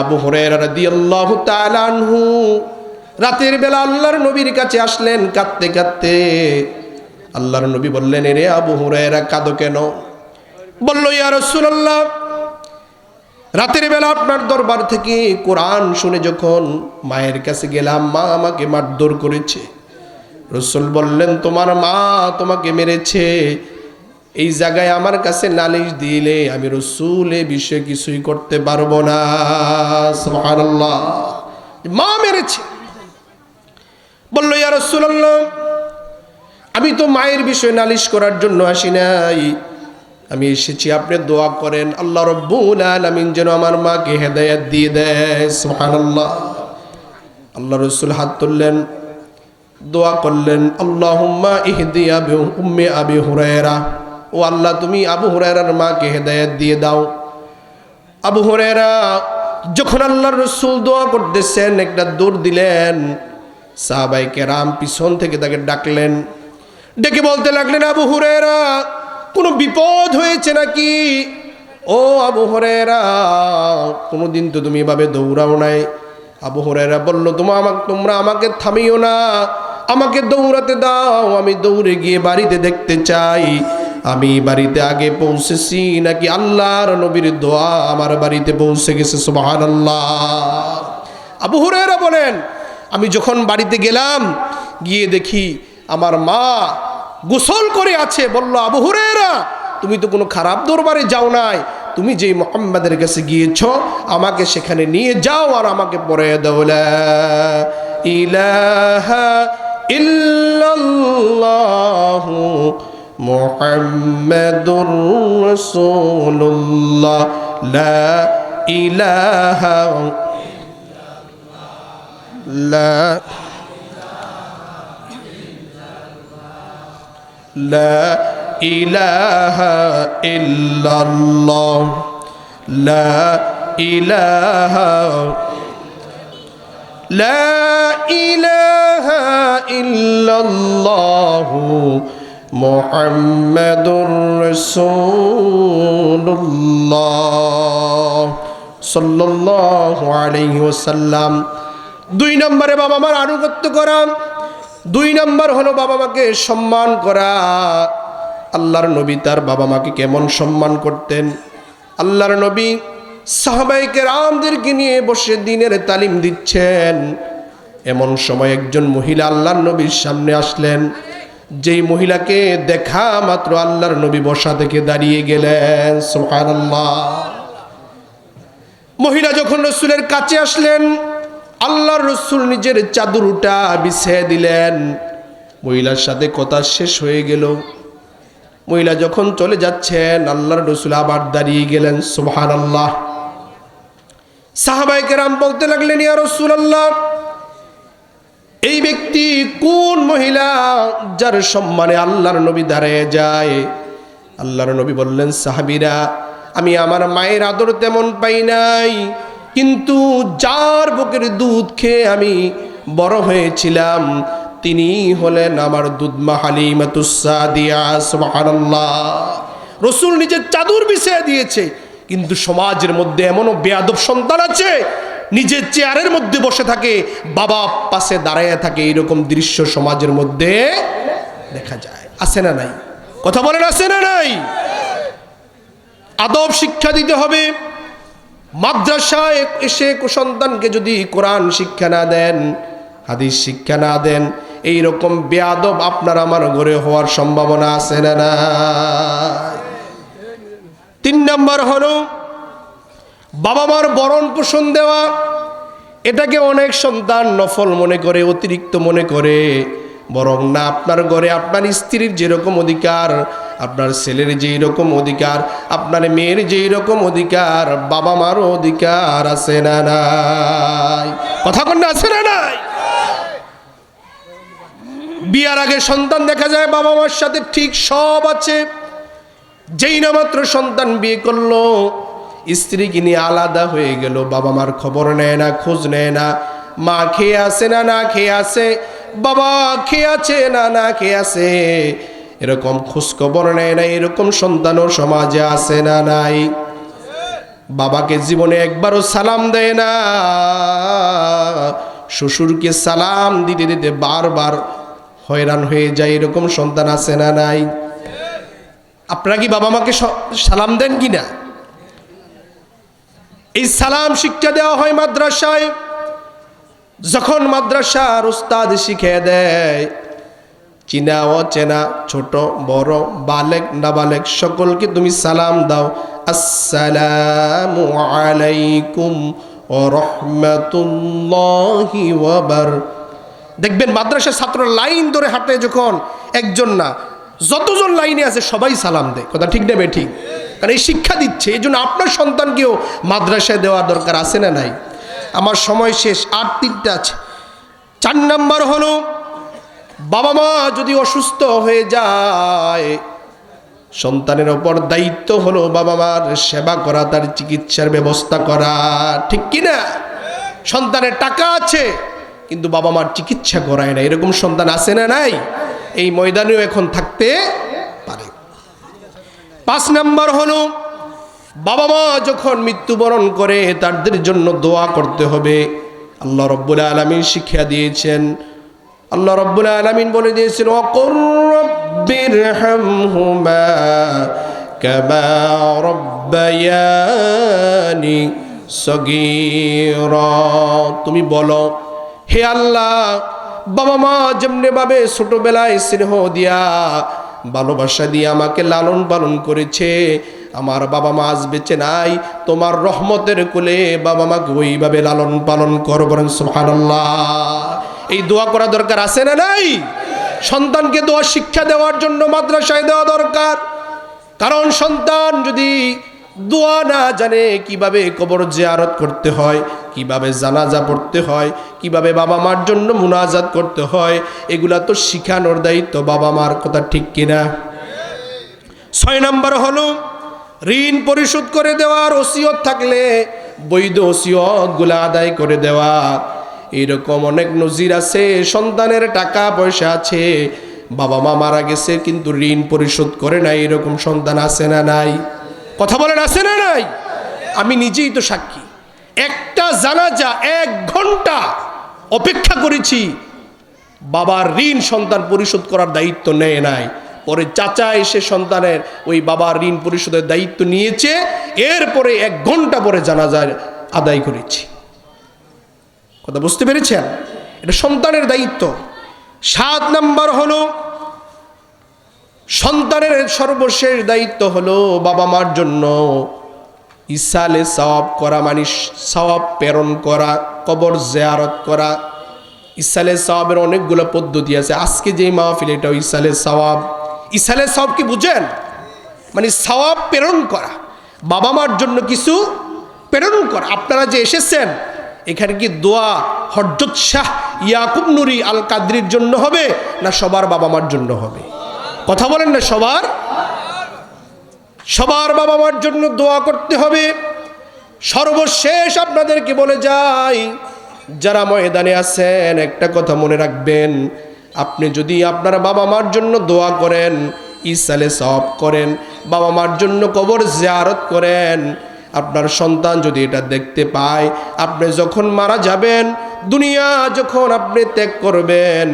আবু হুরায়রা রাদিয়াল্লাহু তাআলা আনহু রাতের বেলা আল্লাহর নবীর কাছে আসলেন কাঁদতে কাঁদতে। আল্লাহর নবী বললেন, এরে আবু হুরায়রা কাঁদো কেন? বলল, ইয়া রাসূলুল্লাহ, রাতের বেলা আপনার দরবার থেকে কোরআন শুনে যখন মায়ের কাছে গেলাম, মা আমাকে মারধর করেছে। রাসূল বললেন, তোমার মা তোমাকে মেরেছে, এই জায়গায় আমার কাছে নালিশ দিলে আমি রাসূল এই বিষয়ে কিছুই করতে পারবো না। সুবহানাল্লাহ, মা মেরেছে। বলল, ইয়া রাসূলুল্লাহ, আমি তো মায়ের বিষয়ে নালিশ করার জন্য আসি নাই, আমি এসেছি আপনি দোয়া করেন আল্লাহ রাব্বুল আলামিন যেন আমার মাকে হেদায়েত দিয়ে দেয়। সুবহানাল্লাহ। আল্লাহ রাসূল হাত তুললেন, দোয়া করলেন, আল্লাহুম্মা ইহদি আবি উম্মি আবি হুরায়রা, ও আল্লাহ তুমি আবু হুরায়রার মাকে হেদায়েত দিয়ে দাও। আবু হুরায়রা যখন আল্লাহর রাসূল দোয়া করতেছেন, একটা দৌড় দিলেন, সাহাবায়ে কেরাম পিছন থেকে তাকে ডাকলেন, ডেকে বলতে লাগলেন, আবু হুরায়রা কোনো বিপদ হয়েছে নাকি? ও আবু হুরায়রা, কোনোদিন তো তুমি এভাবে দৌড়াও নাই। আবু হুরায়রা বলল, তোমরা আমাকে থামিও না, আমাকে দৌড়াতে দাও, আমি দৌড়ে গিয়ে বাড়িতে দেখতে চাই আমি বাড়িতে আগে পৌঁছেছি নাকি আল্লাহর নবীর দোয়া আমার বাড়িতে পৌঁছে গেছে। সুবহানাল্লাহ। আবু হুরায়রা বলেন, আমি যখন বাড়িতে গেলাম, গিয়ে দেখি আমার মা গোসল করে আছে। বলল, আবু হুরায়রা, তুমি তো কোনো খারাপ দরবারে যাও নাই, তুমি যেই মুহাম্মাদের কাছে গিয়েছ আমাকে সেখানে নিয়ে যাও আর আমাকে পড়িয়ে দাও লা ইলাহা ইল্লাল্লাহু মুহাম্মাদুর রাসূলুল্লাহ লা ইলাহা লা লা ইলাহা ইল্লাল্লাহ লা ইলাহা লা ইলাহা ইল্লাল্লাহ মুহাম্মাদুর রাসূলুল্লাহ সাল্লাল্লাহু আলাইহি ওয়াসাল্লাম। 2 নম্বরে বাবা মার আনুগত্য করা, 2 নম্বর হলো বাবা মাকে সম্মান করা। আল্লাহর নবী তার বাবা মাকে কেমন সম্মান করতেন? আল্লাহর নবী সাহাবায়ে কেরামদেরকে নিয়ে বসে দ্বীনের তালিম দিচ্ছেন, এমন সময় একজন মহিলা আল্লাহর নবীর সামনে আসলেন। যেই মহিলাকে দেখা মাত্র আল্লাহর নবী বসা থেকে দাঁড়িয়ে গেলেন। সুবহানাল্লাহ। মহিলা যখন রাসূলের কাছে আসলেন, আল্লাহর রাসূল নিজের চাদরটা বিছিয়ে দিলেন। মহিলার সাথে কথা শেষ হয়ে গেল। মহিলা যখন চলে যাচ্ছেন, আল্লাহর রাসূল আবার দাঁড়িয়ে গেলেন। সুবহানাল্লাহ। সাহাবায়ে কেরাম বলতে লাগলেন, ইয়া রাসূলুল্লাহ, এই ব্যক্তি কোন মহিলা যার সম্মানে আল্লাহর নবী দাঁড়িয়ে যায়? আল্লাহর নবী বললেন, সাহাবীরা, আমি আমার মায়ের আদর তেমন পাই নাই, কিন্তু যার বুকের দুধ খেয়ে আমি বড় হয়েছিলাম তিনি হলেন আমার দুধমা হালিমাতুস সাদিয়া। সুবহানাল্লাহ। রাসূল নিজের চাদর বিছিয়ে দিয়েছে, কিন্তু সমাজের মধ্যে এমনও বেয়াদব সন্তান আছে, নিজের চেয়ারের মধ্যে বসে থাকে, বাবা পাশে দাঁড়ায় থাকে। এরকম দৃশ্য সমাজের মধ্যে দেখা যায়। আছে না নাই? কথা বলেন, আছে না নাই? আদব শিক্ষা দিতে হবে। মাদ্রাসায় এসে সন্তানকে যদি কোরআন শিক্ষা না দেন, হাদিস শিক্ষা না দেন, এইরকম বেয়াদব আপনার আমার ঘরে হওয়ার সম্ভাবনা আছে না নাই? 3 নম্বর হলো বাবা মার বরণ পোষণ দেওয়া। এটাকে অনেক সন্তান নফল মনে করে, অতিরিক্ত মনে করে। বরং না, আপনার ঘরে আপনার স্ত্রীর যেরকম অধিকার, আপনার ছেলের যেই রকম অধিকার, আপনার মেয়ের যেই রকম অধিকার, বাবা মারও অধিকার আছে না নাই? কথা কন না, আছে না নাই? বিয়ার আগে সন্তান দেখা যায় বাবা মার সাথে ঠিক সব আছে, যেই না মাত্র সন্তান বিয়ে করলো, স্ত্রীকে নিয়ে আলাদা হয়ে গেল, বাবা মার খবর নেয় না, খোঁজ নেয় না। মা খেয়ে আছে না না খেয়ে আছে, বাবা খেয়ে আছে না না খেয়ে আছে, এরকম খোঁজ খবর নেয় না। এরকম সন্তানও সমাজে আছে না নাই? বাবাকে জীবনে একবারও সালাম দেয় না, শ্বশুরকে সালাম দিতে দিতে বারবার হয়রান হয়ে যায়, এরকম সন্তান আছে না নাই? আপনারা কি বাবা মাকে সালাম দেন কি না? এই সালাম শিক্ষা দেওয়া হয় মাদ্রাসায়। যখন মাদ্রাসার উস্তাদ শিখিয়ে দেয়, চিনা অচেনা ছোট বড় বালেক নাবালেক সকলকে তুমি সালাম দাও, আসসালামু আলাইকুম ওয়া রাহমাতুল্লাহি ওয়া বারাকাতুহু। দেখবেন মাদ্রাসার ছাত্র লাইন ধরে হাঁটে, যখন একজন না যতজন লাইনে আছে সবাই সালাম দেয়। কথা ঠিক না বেঠিক? কারণ এই শিক্ষা দিচ্ছে। এই জন্য আপনার সন্তানকেও মাদ্রাসায় দেওয়ার দরকার আছে না নাই? আমার সময় শেষ, আর 3টা আছে। 4 নাম্বার হলো, বাবা মা যদি অসুস্থ হয়ে যায়, সন্তানের ওপর দায়িত্ব হলো বাবা মার সেবা করা, তার চিকিৎসার ব্যবস্থা করা। ঠিক কিনা? সন্তানের টাকা আছে কিন্তু বাবা মার চিকিৎসা করায় না, এরকম সন্তান আছে না নাই? এই ময়দানেও এখন থাকতে পারে। 5 নাম্বার হলো, বাবা মা যখন মৃত্যুবরণ করে তাদের জন্য দোয়া করতে হবে। আল্লাহ রাব্বুল আলামিন শিক্ষা দিয়েছেন, আল্লাহ রাব্বুল আলামিন বলে দিয়েছেন, ওয়াকুর রাব্বিরহামহুমা কামা রাব্বায়ানি সগীরা। তুমি বলো, হে আল্লাহ, বাবা মা যেমনি ভাবে ছোটবেলায় স্নেহ দিয়া ভালোবাসা দিয়ে আমাকে লালন পালন করেছে, আমার বাবা মা আজ বেঁচে নাই, তোমার রহমতের কোলে বাবা মাকে ওইভাবে লালন পালন করো। বলেন সুবহানাল্লাহ। এই দোয়া করা দরকার আছে না নাই? সন্তানকে দোয়া শিক্ষা দেওয়ার জন্য মাদ্রাসায় দেওয়া দরকার। কারণ সন্তান যদি দোয়া না জানে, কিভাবে কবর জিয়ারত করতে হয়, কিভাবে জানাজা পড়তে হয়, কিভাবে বাবা মার জন্য মুনাজাত করতে হয়, এগুলা তো শিখানোর দায়িত্ব বাবা মার। কথা ঠিক কিনা? 6 নাম্বার হলো, ঋণ পরিশোধ করে দেওয়ার ওসিয়ত থাকলে বৈধ ওসিয়তগুলো আদায় করে দেওয়া। এরকম অনেক নজির আছে, সন্তানের টাকা পয়সা আছে, বাবা মা মারা গেছে কিন্তু ঋণ পরিশোধ করে নাই, এরকম সন্তান আছে না নাই? কথা বলেন, আছে না নাই? আমি নিজেই তো সাক্ষী। একটা জানাজা 1 ঘন্টা অপেক্ষা করেছি, বাবার ঋণ সন্তান পরিশোধ করার দায়িত্ব নেয় নাই। পরে চাচা এসে সন্তানের ওই বাবার ঋণ পরিশোধের দায়িত্ব নিয়েছে, এরপরে 1 ঘন্টা পরে জানাজা আদায় করেছি। কথা বুঝতে পেরেছেন? এটা সন্তানের দায়িত্ব। 7 নাম্বার হলো, সন্তানের সর্বশেষ দায়িত্ব হলো বাবা মার জন্য ইসালে সওয়াব করা, মানে সওয়াব প্রেরণ করা, কবর জিয়ারত করা। ইসালে সওয়াবের অনেকগুলো পদ্ধতি আছে। আজকে যে মাহফিল, এটা ইসালে সওয়াব। ইসালে সওয়াব কি বুঝেন? মানে সওয়াব প্রেরণ করা, বাবা মার জন্য কিছু প্রেরণ করা। আপনারা যে এসেছেন এখানে, কি দোয়া হযরত শাহ ইয়াকুব নুরি আল কাদরির জন্য হবে না সবার বাবা মার জন্য হবে? কথা বলেন না? সবার বাবা মার জন্য দোয়া করতে হবে। সর্বশেষ আপনাদেরকে বলে যাই, যারা ময়দানে আছেন, একটা কথা মনে রাখবেন, আপনি যদি আপনার বাবা মার জন্য দোয়া করেন, ইসালে সওয়াব করেন, বাবা মার জন্য কবর জিয়ারত করেন, আপনার সন্তান যদি এটা দেখতে পায়, আপনি যখন মারা যাবেন, দুনিয়া যখন আপনি ত্যাগ করবেন,